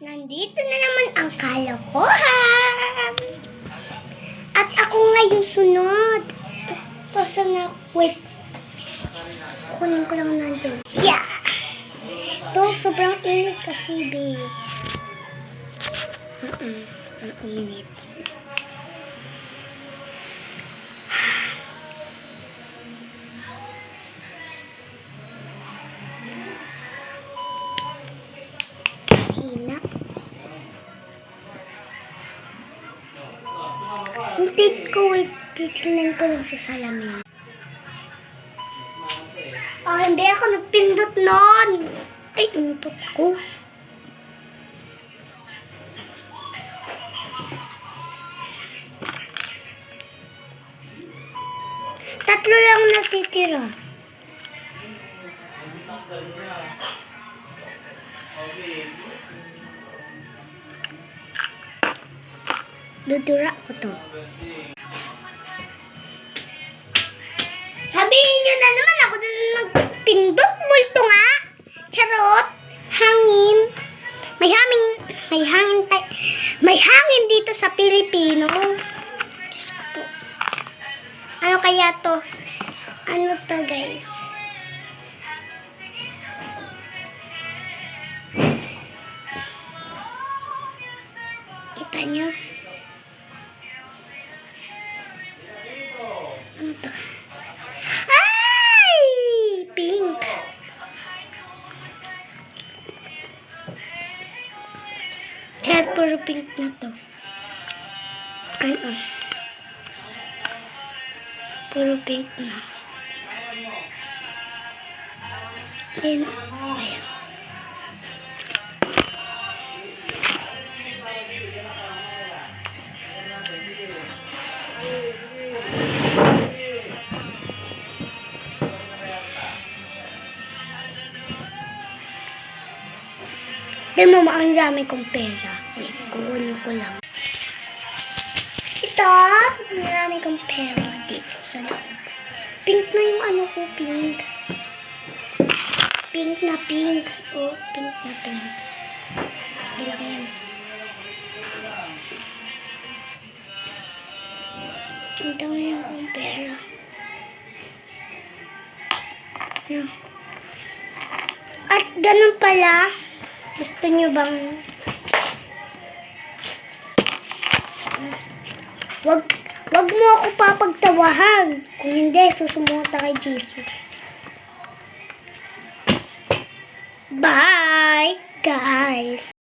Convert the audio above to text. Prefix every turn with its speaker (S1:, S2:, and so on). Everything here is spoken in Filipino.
S1: Nandito na naman ang kalokohan. At ako ngayon sunod. Pasan na, wait. Kunin ko lang nandun. Yeah! Ito, sobrang init kasi, babe. Ang init. Hina. Hindi ko, wait. Titignan ko lang sa salamin. Hindi ako nagpindot nun. Ay, untot ko. Tatlo lang natitira. Dudura ko to. Sabihin nyo na naman ako na nagpindot. Multo nga. Charot. Hangin. May hangin dito sa Pilipino. Diyos ko po. Ano kaya to? Ano to, guys? Kita nyo? Ano to? Ay! Pink. Kaya puro pink na to. Ano? Puro pink na. Ayan. Ayan. Di mo ang dami kong pera. Wait, kukunin ko lang. Ito, ang dami kong pera dito sa loob. Pink na yung ano ko, pink. Pink na pink. Oh, pink na pink. Ilang yan. Ang dami yung kong pera. No. At ganun pala. Gusto nyo bang wag mo ako papagtawahan. Kung hindi, susumuta kay Jesus. Bye, guys.